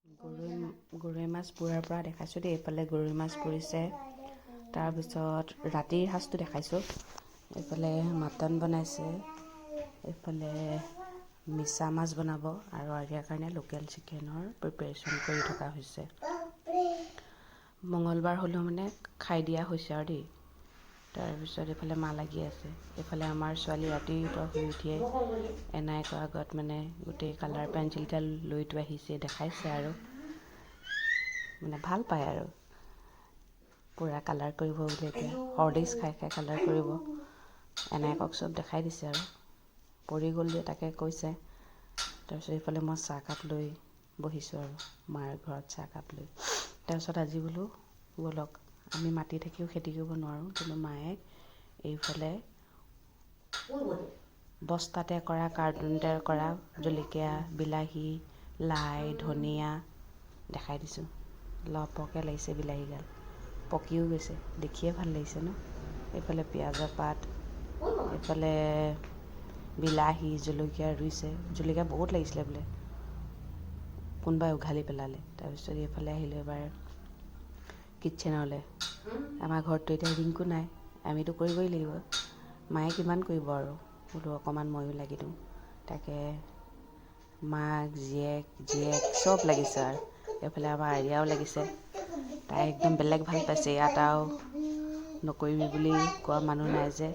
গৰৈ মাছ পোৰাৰ পৰা দেখাইছোঁ দেই। এইফালে গৰৈ মাছ পৰিছে, তাৰপিছত ৰাতিৰ সাজটো দেখাইছোঁ। এইফালে মাটন বনাইছে, এইফালে মিছা মাছ বনাব আৰু আৰিয়াৰ কাৰণে লোকেল চিকেনৰ প্ৰিপাৰেশ্যন কৰি থকা হৈছে। মঙলবাৰ হ'লেও মানে খাই দিয়া হৈছে আৰু দেই। তাৰপিছত এইফালে মা লাগি আছে। এইফালে আমাৰ ছোৱালী ৰাতিপুৱা শুই উঠিয়ে এনায়েকৰ আগত মানে গোটেই কালাৰ পেঞ্চিলডাল লৈ থৈ আহিছে, দেখাইছে আৰু মানে ভাল পায় আৰু পূৰা কালাৰ কৰিব বুলি। এতিয়া হৰলিক্স খাই খাই কালাৰ কৰিব। এনায়েকক চব দেখাই দিছে আৰু পৰি গ'ল যে তাকে কৈছে। তাৰপিছত এইফালে মই চাহকাপ লৈ বহিছোঁ আৰু মাৰ ঘৰত চাহকাপ লৈ। তাৰপিছত আজি বোলো ব'লক, আমি মাতি থাকিও খেতি কৰিব নোৱাৰোঁ, কিন্তু মায়ে এইফালে বস্তাতে কৰা, কাৰ্টুনতে কৰা জলকীয়া, বিলাহী, লাই, ধনিয়া দেখাই দিছোঁ। লহপহকৈ লাগিছে বিলাহীগাল, পকিও গৈছে, দেখিয়ে ভাল লাগিছে ন। এইফালে পিঁয়াজৰ পাত, এইফালে বিলাহী, জলকীয়া ৰুইছে। জলকীয়া বহুত লাগিছিলে বোলে, কোনোবাই উঘালি পেলালে। তাৰপিছত এইফালে আহিলোঁ এবাৰ কিটচেনলৈ। আমাৰ ঘৰততো এতিয়া ৰিংকু নাই, আমিতো কৰিবই লাগিব। মায়ে কিমান কৰিব আৰু, বোলো অকণমান ময়ো লাগি দিওঁ। তাকে মাক, জীয়েক চব লাগিছে আৰু এইফালে আমাৰ আৰিয়াও লাগিছে। তাই একদম বেলেগ ভাল পাইছে, ইয়াত আৰু নকৰিবি বুলি কোৱা মানুহ নাই যে।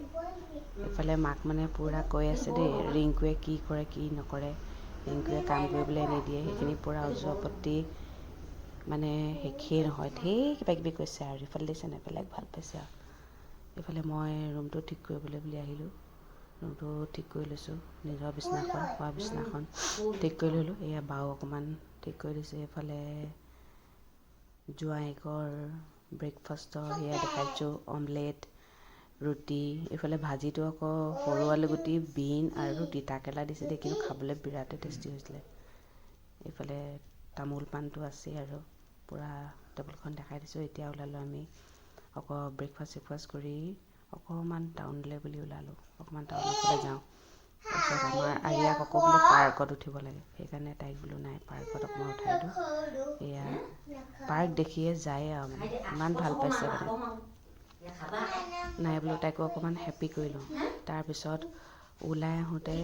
এইফালে মাক মানে পূৰা কৈ আছে দেই, ৰিংকুৱে কি কৰে কি নকৰে, ৰিংকুৱে কাম কৰিবলৈ নিদিয়ে, সেইখিনি পূৰা অজুহাপত্তি মানে শেষেই নহয়, ঢেৰ কিবাকিবি কৈছে আৰু। এইফালে দেখিছেনে বেলেগ ভাল পাইছে আৰু। এইফালে মই ৰুমটো ঠিক কৰিবলৈ বুলি আহিলোঁ। ৰুমটো ঠিক কৰি লৈছোঁ, নিজৰ বিচনাখন, শোৱা বিচনাখন ঠিক কৰি ল'লোঁ। এয়া বাও অকণমান ঠিক কৰি দিছে। এইফালে জোঁৱায়েকৰ ব্ৰেকফাষ্টৰ সেয়া দেখাইছোঁ, অমলেট, ৰুটি। এইফালে ভাজিটো আকৌ সৰু আলুগুটি, বিন আৰু তিতাকেৰেলা দিছে দেই, কিন্তু খাবলৈ বিৰাটেই টেষ্টি হৈছিলে। এইফালে তামোল পাণটো আছেই আৰু পূৰা টেবুলখন দেখাই দিছোঁ। এতিয়া ওলালোঁ আমি আকৌ ব্ৰেকফাষ্ট কৰি অকণমান টাউনলৈ বুলি ওলালোঁ, অকণমান টাউনৰ ফালে যাওঁ। তাৰপিছত আমাৰ আৰিয়াক আকৌ বোলে পাৰ্কত উঠিব লাগে, সেইকাৰণে তাইক বোলো নাই পাৰ্কত অকণমান উঠাই দিওঁ। এয়া পাৰ্ক দেখিয়ে যায় আৰু মানে ইমান ভাল পাইছে মানে। নাই বোলো তাইকো অকণমান হেপ্পী কৰি লওঁ। তাৰপিছত ওলাই আহোঁতে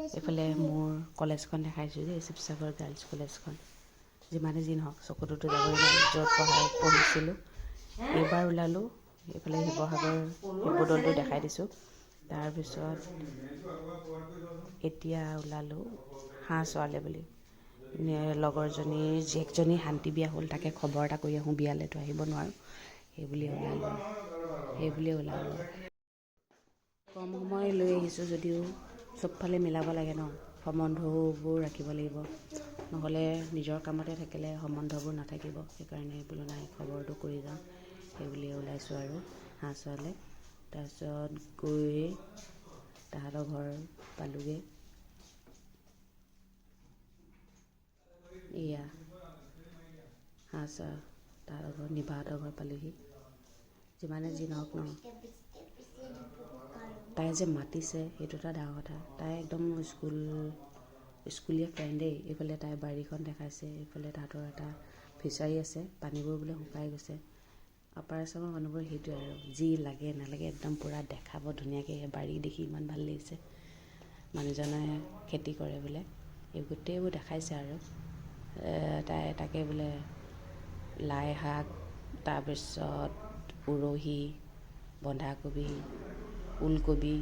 এইফালে মোৰ কলেজখন দেখাইছোঁ যে, শিৱসাগৰ গাৰ্লছ কলেজখন। যিমানে যি নহওক চকুটোতো যাবই নোৱাৰি, য'ত পঢ়িছিলোঁ। এইবাৰ ওলালোঁ এইফালে শিৱদৌলটো দেখাই দিছোঁ। তাৰপিছত এতিয়া ওলালোঁ হাঁহ চৰালে বুলি। লগৰজনীৰ জীয়েকজনী শান্তি বিয়া হ'ল, তাকে খবৰ এটা কৰি আহোঁ, বিয়ালৈতো আহিব নোৱাৰোঁ, সেইবুলিয়ে ওলালোঁ। কম সময় লৈ আহিছোঁ যদিও চবফালে মিলাব লাগে ন, সম্বন্ধবোৰ ৰাখিব লাগিব, নহ'লে নিজৰ কামতে থাকিলে সম্বন্ধবোৰ নাথাকিব। সেইকাৰণে বোলো নাই খবৰটো কৰি যাওঁ, সেইবুলিয়ে ওলাইছোঁ আৰু হাঁহ চৰালে। তাৰপিছত গৈ তাহাঁতৰ ঘৰ পালোঁগৈ। এয়া হাঁহ চৰা তাহাঁতৰ ঘৰ, নিবাহঁতৰ ঘৰ পালোঁহি। যিমানে যি নহওক ন, তাই যে মাতিছে সেইটো এটা ডাঙৰ কথা। তাই একদম স্কুলীয়া ফ্ৰেণ্ডেই। এইফালে তাই বাৰীখন দেখাইছে, এইফালে তাহাঁতৰ এটা ফিচাৰী আছে, পানীবোৰ বোলে শুকাই গৈছে। আপাৰ আচামৰ মানুহবোৰ সেইটোৱে আৰু যি লাগে নালাগে একদম পূৰা দেখাব ধুনীয়াকৈ। বাৰী দেখি ইমান ভাল লাগিছে, মানুহজনে খেতি কৰে বোলে, এই গোটেইবোৰ দেখাইছে আৰু তাই তাকে বোলে লাই শাক, তাৰপিছত উৰহি, বন্ধাকবি, ওলকবি,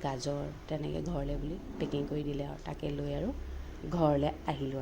গাজৰ তেনেকৈ ঘৰলৈ বুলি পেকিং কৰি দিলে আৰু তাকে লৈ আৰু ঘৰলৈ আহিলোঁ।